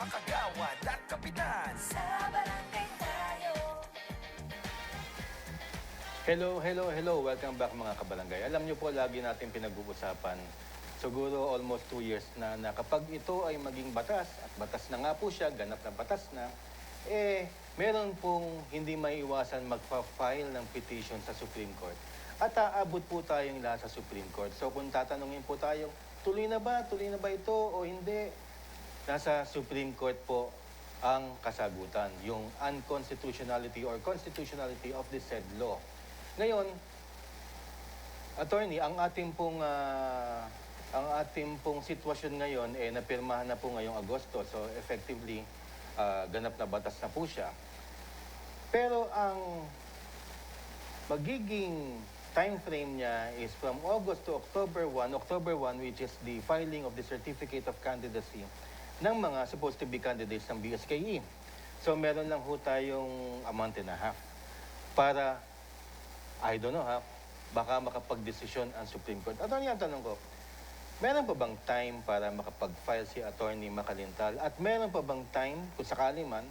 mga kagawad at kapitan. Sa barangay tayo. Hello. Welcome back mga kabarangay. Alam niyo po, lagi natin pinag-uusapan, siguro almost 2 years na kapag ito ay maging batas, at batas na nga po siya, ganap na batas na, meron pong hindi maiiwasan magpa-file ng petition sa Supreme Court. At aabot po tayong lahat sa Supreme Court. So kung tatanungin po tayo, tuloy na ba ito o hindi? Nasa Supreme Court po ang kasagutan, yung unconstitutionality or constitutionality of the said law. Ngayon, attorney, ang ating pong sitwasyon ngayon napirmahan na po ngayong Agosto. So effectively ganap na batas na po siya. Pero ang magiging time frame niya is from August to October 1, which is the filing of the certificate of candidacy ng mga supposed to be candidates ng BSKE. So meron lang ho tayong a month and a half para, I don't know baka makapag-desisyon ang Supreme Court. Attorney, ang tanong ko, meron pa bang time para makapag-file si Attorney Macalintal at meron pa bang time, kung sakali man,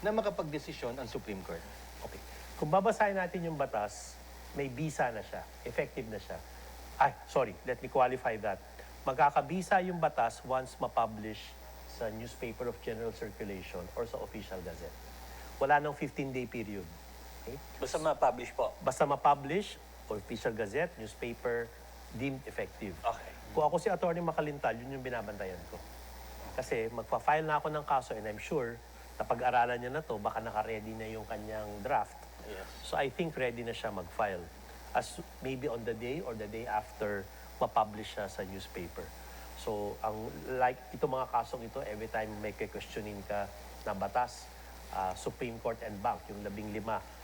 na makapag-desisyon ang Supreme Court? Okay. Kung babasahin natin yung batas, may bisa na siya, effective na siya. Let me qualify that. Magkakabisa yung batas once ma-publish sa newspaper of general circulation or sa official gazette. Wala nang 15-day period. Okay? Basta ma-publish po. Basta ma-publish, official gazette, newspaper, deemed effective. Okay. Kung ako si Atty. Macalintal, yun yung binabantayan ko. Kasi magpa-file na ako ng kaso and I'm sure na pag-aralan niya na to, baka naka-ready na yung kanyang draft. Yes. So I think ready na siya mag-file. As maybe on the day or the day after ma-publish siya sa newspaper. So itong mga kasong ito, every time may questionin ka na batas, Supreme Court and Bank, yung 15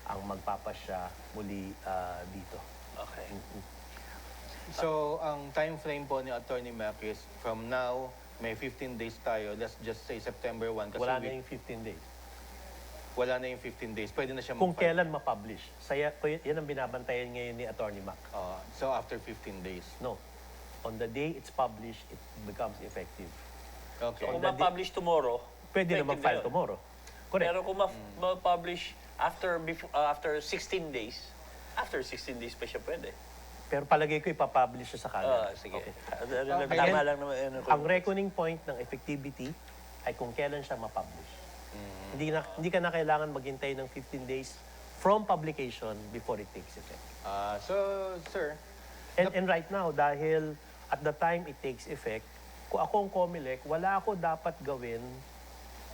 ang magpapasya muli dito. Okay. So, ang time frame po ni Attorney Mac is from now, may 15 days tayo. Let's just say September 1. Kasi Wala na yung 15 days. wala na yung 15 days. Pwede na siya Kung mag-file. kailan ma-publish. Yan ang binabantayan ngayon ni Atty. Mac. So, after 15 days. No. On the day it's published, it becomes effective. Okay. Kung On the day- ma-publish tomorrow, Pwede na effective mag-file yun. tomorrow. Correct. Pero kung ma-publish after 16 days, after 16 days pa siya pwede. Pero palagay ko ipapublish siya sa kanya. Sige. Okay. Tama lang naman. Ang reckoning point ng effectivity ay kung kailan siya ma-publish. Hindi ka na kailangan maghintay ng 15 days from publication before it takes effect. So, sir, And right now, dahil at the time it takes effect, kung ako ang COMELEC, wala ako dapat gawin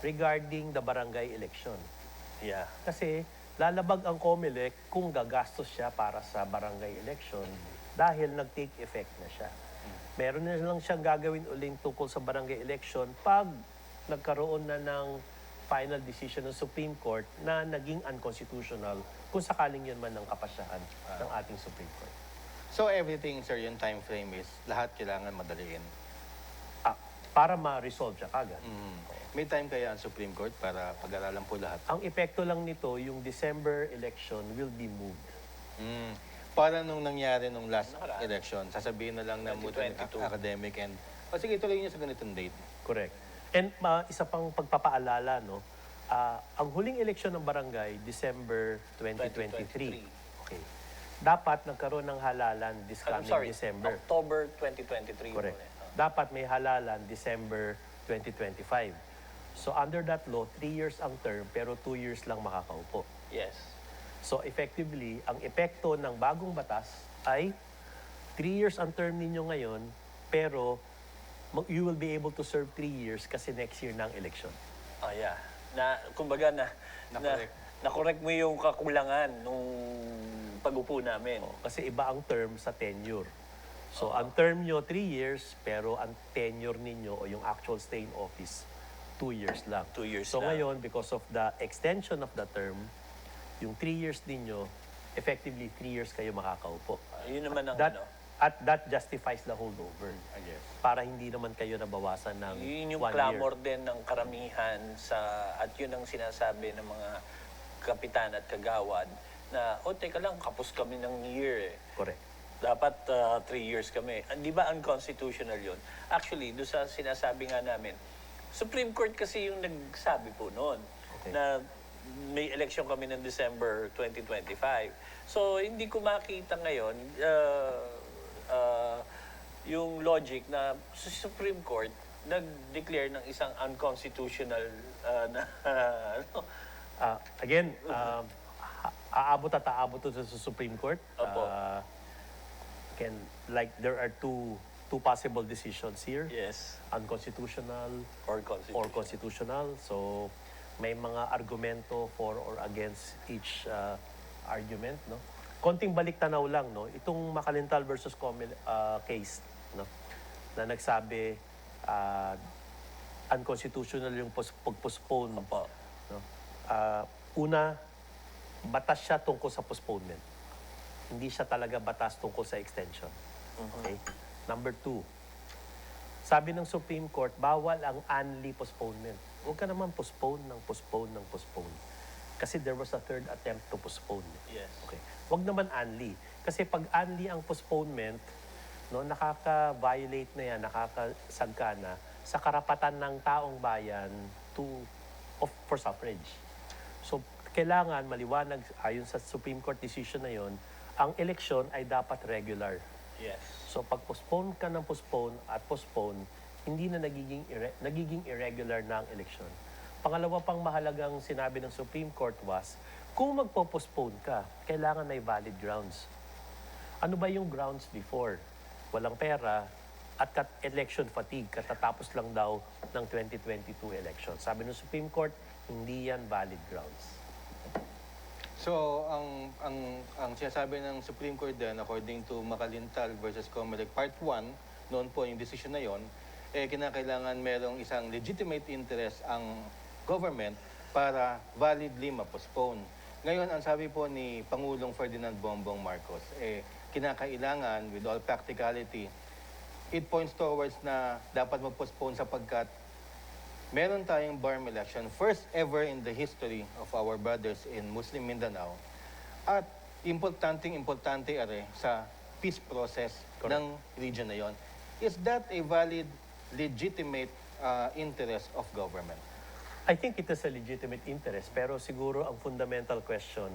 regarding the barangay election. Yeah. Kasi lalabag ang COMELEC kung gagastos siya para sa barangay election dahil nag-take effect na siya. Meron na lang siyang gagawin uling tungkol sa barangay election pag nagkaroon na ng final decision ng Supreme Court na naging unconstitutional kung sakaling yun man ang kapasyahan ng ating Supreme Court. so everything, sir, yung time frame is lahat kailangan madaliin. Para ma-resolve siya kagad. May time kaya ang Supreme Court para pag-aralan po lahat? Ang epekto lang nito, yung December election will be moved. Para nung nangyari nung last Nakaraan. election, sasabihin na lang na 2022. academic and, sige, tuloy niyo sa ganitong date. Correct. And isa pang pagpapaalala, no, ang huling eleksyon ng barangay, December 2023. Okay. Dapat nagkaroon ng halalan this coming December. October 2023. Correct. muna. Dapat may halalan December 2025. So under that law, 3 years ang term, pero 2 years lang makakaupo. Yes. So effectively, ang epekto ng bagong batas ay 3 years ang term ninyo ngayon, pero you will be able to serve 3 years kasi next year na ang election. Yeah. Kumbaga Na-correct. na-correct mo yung kakulangan nung pag-upo namin. Kasi iba ang term sa tenure. So ang term nyo 3 years, pero ang tenure ninyo o yung actual stay in office, 2 years lang. 2 years So lang. ngayon, because of the extension of the term, yung 3 years ninyo, effectively 3 years kayo makakaupo. Yun naman ang At that justifies the holdover. I guess. Para hindi naman kayo nabawasan ng Yun yung 1 clamor year. din ng karamihan at yun ang sinasabi ng mga kapitan at kagawad na, teka lang, kapos kami ng year eh. Correct. Dapat 3 years kami. Di ba unconstitutional yun? Actually, doon sa sinasabi nga namin, Supreme Court kasi yung nagsabi po noon Okay. na may election kami ng December 2025. So, hindi ko makita ngayon yung logic na sa Supreme Court nag-declare ng isang unconstitutional na ano. Again, aabot at aabot ito sa Supreme Court. Opo. Again, like there are two possible decisions here. Yes. Unconstitutional Or constitutional. or constitutional. So, may mga argumento for or against each argument, no? Konting balik tanaw lang, no? Itong Makalintal versus case, no? Na nagsabi unconstitutional yung pag-postpone, Opo. no? Una, batas siya tungkol sa postponement. Hindi siya talaga batas tungkol sa extension. Okay? Number two, sabi ng Supreme Court, bawal ang unli postponement. Huwag ka naman postpone. Kasi there was a third attempt to postpone. Yes. Okay. Huwag naman unli. Kasi pag unli ang postponement, no, nakaka-violate na yan, nakakasagka na sa karapatan ng taong bayan for suffrage. So, kailangan maliwanag, ayon sa Supreme Court decision na yon, ang eleksyon ay dapat regular. Yes. So, pag postpone ka ng postpone, hindi na nagiging irregular na ang eleksyon. Pangalawa pang mahalagang sinabi ng Supreme Court was, kung magpo-postpone ka, kailangan may valid grounds. Ano ba yung grounds before? Walang pera at election fatigue, katatapos lang daw ng 2022 election. Sabi ng Supreme Court, hindi yan valid grounds. So, ang sinasabi ng Supreme Court din, according to Makalintal versus Comelec Part 1, noon po yung decision na yon, kinakailangan merong isang legitimate interest ang government para validly ma-postpone. Ngayon, ang sabi po ni Pangulong Ferdinand Bongbong Marcos, kinakailangan, with all practicality, it points towards na dapat mag-postpone sapagkat meron tayong BARM election, first ever in the history of our brothers in Muslim Mindanao, at importante sa peace process ng region na yon. Is that a valid, legitimate interest of government? I think it is a legitimate interest, pero siguro ang fundamental question,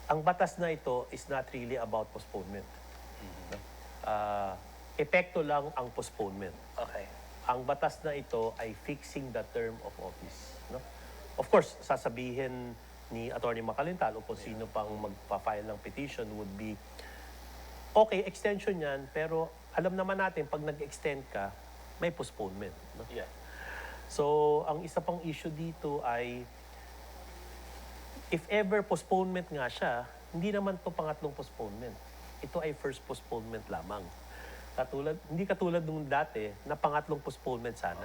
ang batas na ito is not really about postponement. No? Epekto lang ang postponement. Okay. Ang batas na ito ay fixing the term of office. No? Of course, sasabihin ni Atty. Makalintal o kung sino pang magpa-file ng petition would be, okay, extension yan, pero alam naman natin, pag nag-extend ka, may postponement. No? Yeah. So, ang isa pang issue dito ay, if ever postponement nga siya, hindi naman to pangatlong postponement. Ito ay first postponement lamang. Hindi katulad nung dati na pangatlong postponement sana.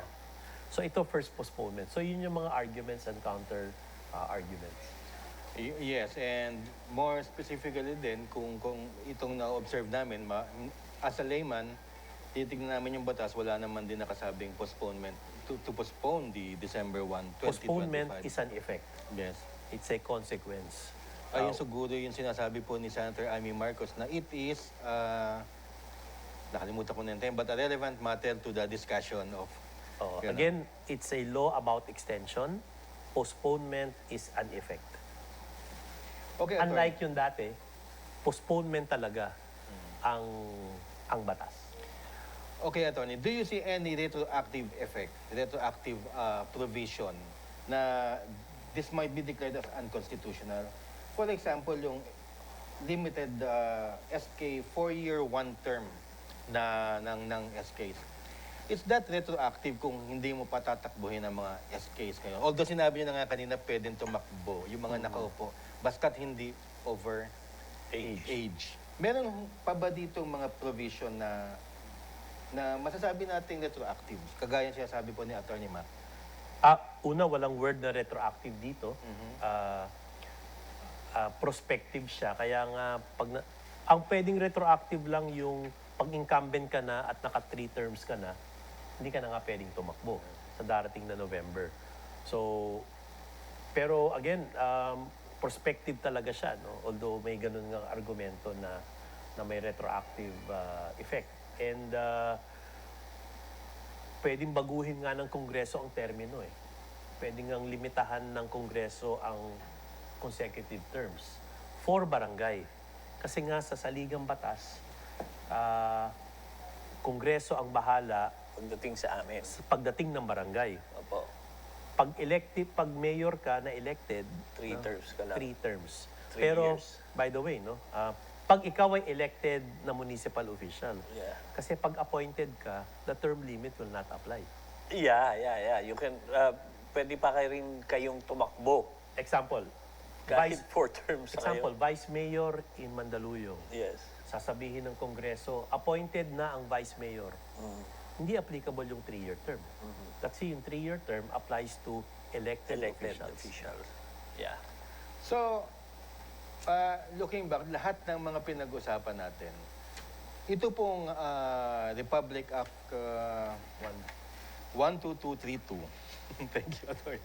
So, ito first postponement. So, yun yung mga arguments and counter arguments. Yes, and more specifically din, kung itong na-observe namin, as a layman, titignan namin yung batas, wala naman din nakasabing postponement to postpone the December 1, 2025. Postponement is an effect. Yes. It's a consequence. Ayun siguro yung sinasabi po ni Senator Amy Marcos na it is, nakalimutan ko na yung term, but a relevant matter to the discussion of... Again, it's a law about extension. Postponement is an effect. Okay, Unlike yung dati, postponement talaga ang batas. Okay, Attorney, do you see any retroactive effect, retroactive provision na this might be declared as unconstitutional? For example, yung limited SK 4-year 1-term ng SKs. Is that retroactive kung hindi mo patatakbuhin ang mga SKs ngayon? Although sinabi niyo na nga kanina pwedeng tumakbo yung mga nakaupo, basta't hindi over age. Meron pa ba dito mga provision na masasabi nating retroactive? Kagaya siya sabi po ni Attorney Mac. Una, walang word na retroactive dito. Prospective siya. Kaya nga, ang pwedeng retroactive lang yung pag-incumbent ka na at naka 3 terms ka na, hindi ka na nga pwedeng tumakbo sa darating na November. So, pero again, prospective talaga siya, no? Although may ganun nga argumento na may retroactive effect. And pwedeng baguhin nga ng Kongreso ang termino eh. Pwedeng ang limitahan ng Kongreso ang consecutive terms for barangay. Kasi nga sa saligang batas, Kongreso ang bahala Pagdating sa amin. sa pagdating ng barangay. Opo. Pag mayor ka na elected, 3 terms ka lang. 3 terms. 3 Pero, years. by the way, no, pag ikaw ay elected na municipal official, Yeah. kasi pag appointed ka, the term limit will not apply. Yeah. You can, pwede pa kayong tumakbo. Example, Kahit 4 terms sa example, kayo. Vice Mayor in Mandaluyong. Yes. Sasabihin ng Kongreso, appointed na ang Vice Mayor. Hindi applicable yung 3-year term. Kasi yung 3-year term applies to elected officials. officials. Yeah. So, looking back, lahat ng mga pinag-usapan natin, ito pong Republic Act 12232, thank you, Attorney,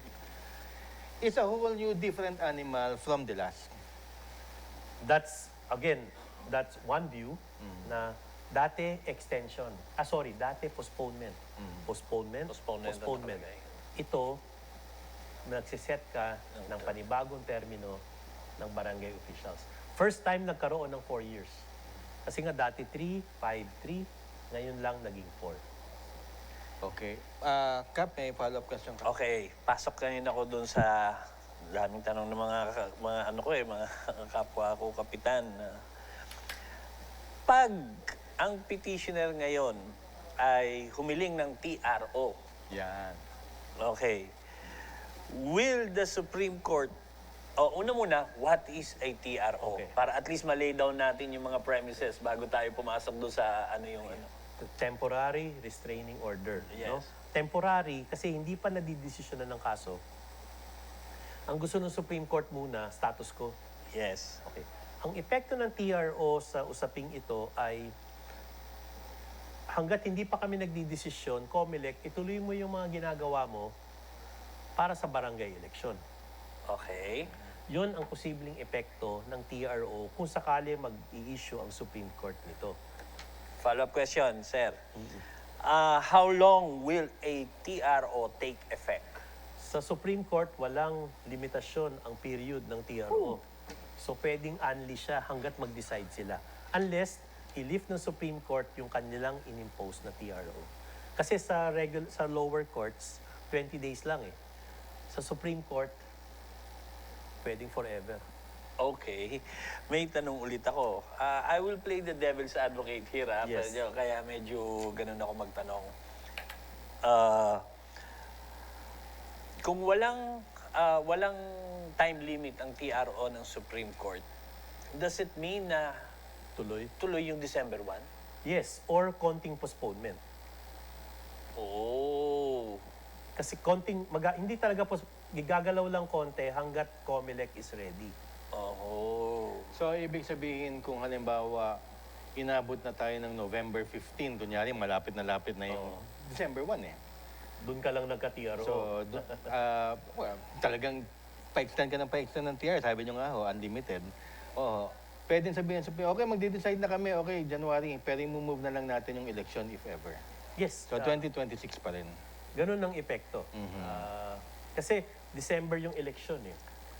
it's a whole new different animal from the last. That's one view na dati extension. Dati postponement. Postponement. Postponement ang nakalagay. Ito, nagsiset ka ng panibagong termino ng barangay officials. First time nagkaroon ng 4 years. Kasi nga dati 3, 5, 3, ngayon lang naging 4. Okay. Kap, may follow-up question ka? Okay, pasok kanina ako dun sa daming tanong ng mga kapwa ko kapitan. Pag ang petitioner ngayon ay humiling ng TRO, Yan. okay, will the Supreme Court, una muna, what is a TRO? Okay. Para at least malay down natin yung mga premises bago tayo pumasok doon sa Temporary restraining order. Yes. No? Temporary, kasi hindi pa nadidesisyonan ng kaso. Ang gusto ng Supreme Court muna, status quo. Yes. Okay. Ang epekto ng TRO sa usaping ito ay hanggat hindi pa kami nagdidesisyon, COMELEC, ituloy mo yung mga ginagawa mo para sa barangay election. Okay. Yun ang posibleng epekto ng TRO kung sakali mag-i-issue ang Supreme Court nito. Follow-up question, sir. How long will a TRO take effect? Sa Supreme Court, walang limitasyon ang period ng TRO. So, pwedeng unleash siya hanggat mag-decide sila. Unless, i-lift ng Supreme Court yung kanilang inimpose na TRO. Kasi sa lower courts, 20 days lang eh. Sa Supreme Court, pwedeng forever. Okay. May tanong ulit ako. I will play the devil's advocate here. Yes. Kaya medyo ganun ako magtanong. Kung walang time limit ang TRO ng Supreme Court, does it mean na tuloy yung December 1? Yes, or konting postponement. Oh. Kasi hindi talaga gigagalaw lang konti hanggat COMELEC is ready. Oh. So, ibig sabihin kung halimbawa, inabot na tayo ng November 15, kunyari malapit na yung December 1 eh. Doon ka lang nagka-TRO. So, talagang pa-extend ka ng TR. Sabi nyo nga unlimited. Pwedeng sabihin, okay, magde-decide na kami, okay, January, pero i-move na lang natin yung election if ever. Yes. So, 2026 pa rin. Ganun ang epekto. Kasi December yung election eh.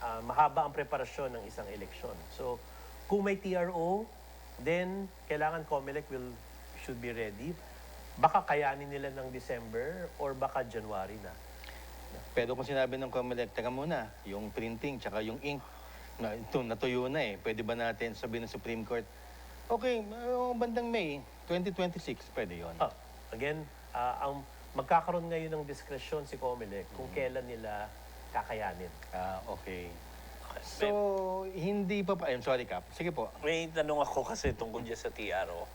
Mahaba ang preparasyon ng isang eleksyon. So, kung may TRO, then kailangan COMELEC should be ready. Baka kayanin nila ng December or baka January na. Pero kung sinabi ng COMELEC, teka muna, yung printing tsaka yung ink, natuyo na eh. Pwede ba natin sabihin ng Supreme Court, okay, bandang May 2026, pwede yun. Again, ang magkakaroon ngayon ng diskresyon si COMELEC kung kailan nila kakayanin. Okay. So, hindi pa I'm sorry, Kap. Sige po. May tanong ako kasi tungkol dyan sa TRO.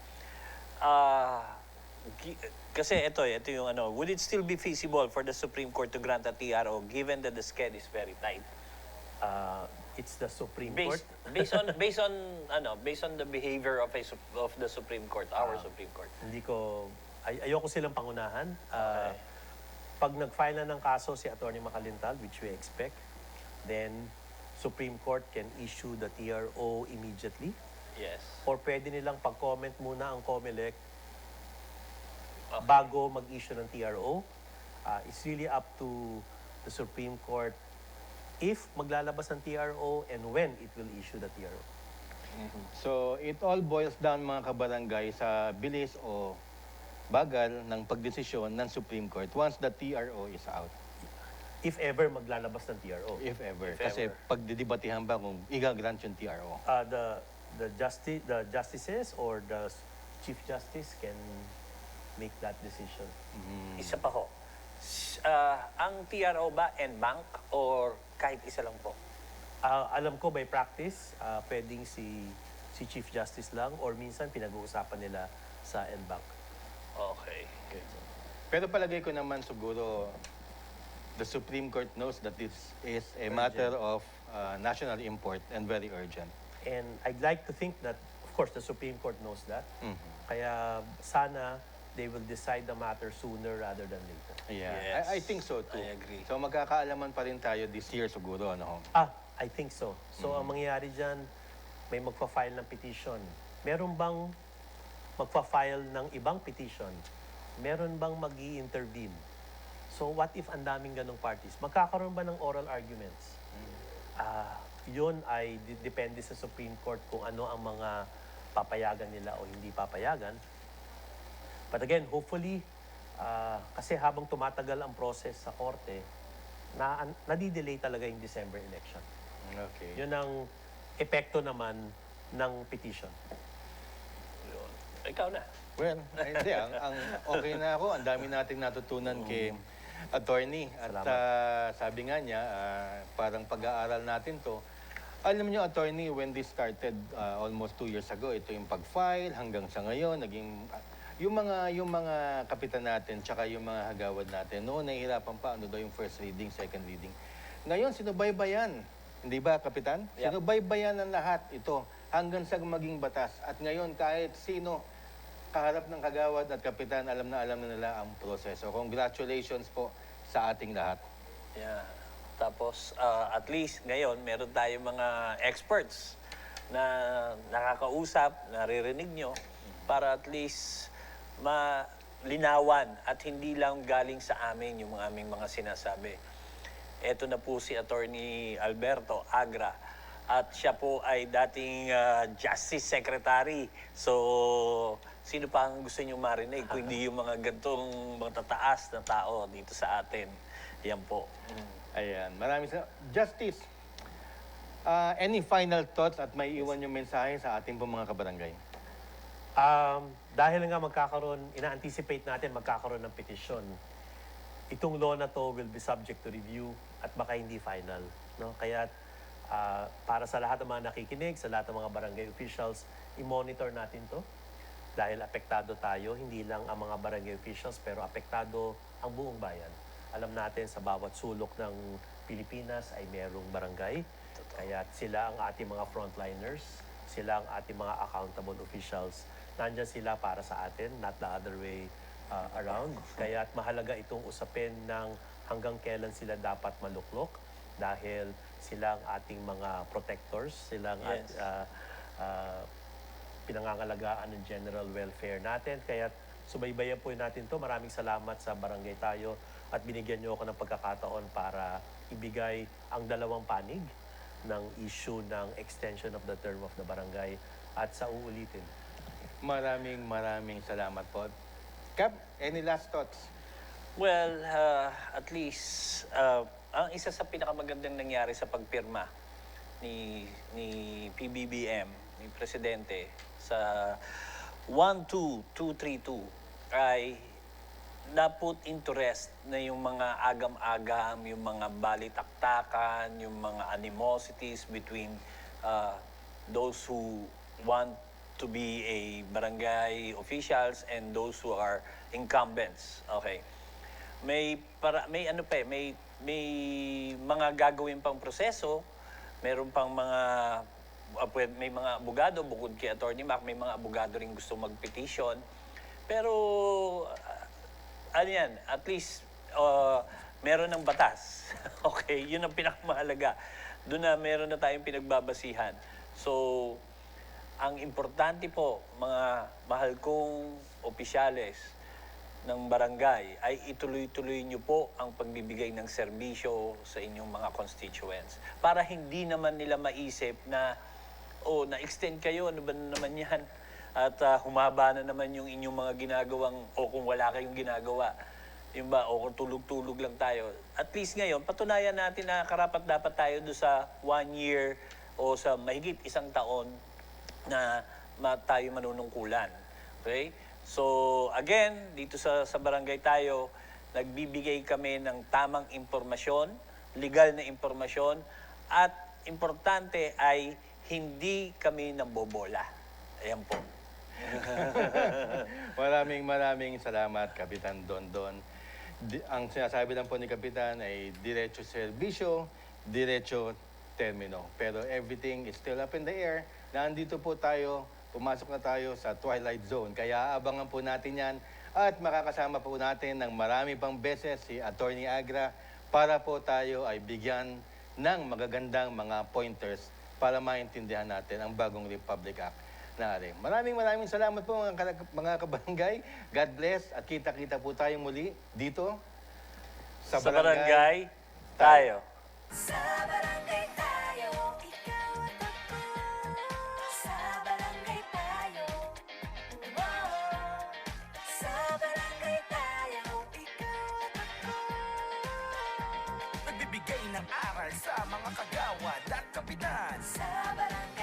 Kasi ito yung would it still be feasible for the Supreme Court to grant a TRO given that the schedule is very tight? It's the Supreme Court. Based on the behavior of the Supreme Court, our Supreme Court. Ayoko silang pangunahan. Pag nag-file na ng kaso si Atty. Macalintal, which we expect, then Supreme Court can issue the TRO immediately. Yes. Or pwede nilang pag-comment muna ang COMELEC bago mag-issue ng TRO. It's really up to the Supreme Court if maglalabas ng TRO and when it will issue the TRO. So, it all boils down mga kabarangay sa bilis o bagal ng pagdesisyon ng Supreme Court once the TRO is out. If ever maglalabas ng TRO. If ever. If Kasi ever. pagdidibatihan ba kung i-grant yung TRO. The justices or the Chief Justice can make that decision. Isa pa ho. Ang TRO ba en bank or kahit isa lang po? Alam ko by practice, pwedeng si Chief Justice lang or minsan pinag-uusapan nila sa NBank. Okay. Pero palagay ko naman siguro the Supreme Court knows that this is a matter of national import and very urgent. And I'd like to think that, of course, the Supreme Court knows that. Kaya sana they will decide the matter sooner rather than later. Yeah, Yes, I think so too. I agree. So magkakaalaman pa rin tayo this year siguro, ano? I think so. So ang mangyayari dyan, may magpa-file ng petition. Meron bang magpa-file ng ibang petition? Meron bang mag-i-intervene? So what if ang daming ganong parties? Magkakaroon ba ng oral arguments? Yun ay depende sa Supreme Court kung ano ang mga papayagan nila o hindi papayagan. But again, hopefully, kasi habang tumatagal ang process sa korte, nadidelay talaga yung December election. Okay. Yun ang epekto naman ng petition. Yun. Ikaw na. Well, hindi, ang okay na ako. Ang dami nating natutunan kay attorney. At Salamat. sabi nga niya, parang pag-aaral natin to. Alam niyo, attorney, when this started almost 2 years ago, ito yung pag-file hanggang sa ngayon, naging yung mga kapitan natin tsaka yung mga hagawad natin, noon nahihirapan pa ano daw yung first reading, second reading. Ngayon, sinubaybayan. Hindi ba, Kapitan? Yep. Sinubaybayan ng lahat ito hanggang sa maging batas. At ngayon, kahit sino kaharap ng kagawad at kapitan, alam na nila ang proseso. Congratulations po sa ating lahat. Yeah. Tapos, at least ngayon, meron tayong mga experts na nakakausap, naririnig nyo, para at least malinawan at hindi lang galing sa amin yung aming mga sinasabi. Ito na po si Attorney Alberto Agra at siya po ay dating Justice Secretary. So, sino pa ang gusto niyo marinig kung hindi yung mga gantong matataas na tao dito sa atin? Yan po. Ayan, maraming Justice, any final thoughts at may iwan yung mensahe sa ating pong mga kabarangay? Dahil nga ina-anticipate natin magkakaroon ng petition, itong law na to will be subject to review at baka hindi final. No? Kaya para sa lahat ng mga nakikinig, sa lahat ng mga barangay officials, i-monitor natin to. Dahil apektado tayo, hindi lang ang mga barangay officials, pero apektado ang buong bayan. Alam natin sa bawat sulok ng Pilipinas ay merong barangay. Kaya sila ang ating mga frontliners, sila ang ating mga accountable officials. Nandyan sila para sa atin, not the other way around. Kaya mahalaga itong usapin ng hanggang kailan sila dapat maluklok dahil sila ang ating mga protectors, sila ang pinangangalagaan ng general welfare natin. Kaya subaybayan po natin to. Maraming salamat sa Barangay Tayo at binigyan niyo ako ng pagkakataon para ibigay ang dalawang panig ng issue ng extension of the term of the barangay at sa uulitin. Maraming salamat po. Cap, any last thoughts? Well, at least, ang isa sa pinakamagandang nangyari sa pagpirma ni PBBM, ni Presidente, sa 12232 ay na-put into rest na yung mga agam-agam, yung mga balitaktakan, yung mga animosities between those who want to be a barangay officials and those who are incumbents. Okay. May mga gagawin pang proseso, meron pang may mga abogado bukod kay Attorney Mac, may mga abogado ring gusto mag-petition. Pero ano yan, at least meron ng batas. Okay, yun ang pinakamahalaga. Doon na meron na tayong pinagbabasihan. So, ang importante po, mga mahal kong opisyales, ng barangay ay ituloy-tuloy nyo po ang pagbibigay ng serbisyo sa inyong mga constituents. Para hindi naman nila maisip na, na-extend kayo, ano ba naman yan? At humaba na naman yung inyong mga ginagawang, o kung wala kayong ginagawa, yung ba, o kung tulog-tulog lang tayo. At least ngayon, patunayan natin na karapat-dapat tayo doon sa 1 year o sa mahigit 1 taon na tayo manunungkulan. Okay? So, again, dito sa barangay tayo, nagbibigay kami ng tamang impormasyon, legal na impormasyon, at importante ay hindi kami nambobola. Ayan po. Maraming salamat, Kapitan Dondon. Ang sinasabi lang po ni Kapitan ay diretso serbisyo, diretso termino. Pero everything is still up in the air. Nandito po tayo, pumasok na tayo sa twilight zone. Kaya abangan po natin yan at makakasama po natin ng marami pang beses si Attorney Agra para po tayo ay bigyan ng magagandang mga pointers para maintindihan natin ang bagong Republic Act na rin. Maraming salamat po mga kabarangay. God bless at kita-kita po tayo muli dito Sa barangay tayo. Sa barangay tayo, ikaw at ako. Sa barangay tayo, wow. Sa barangay tayo, ikaw at ako. Nagbibigay ng aral sa mga kagawad at kapitan. Sa barangay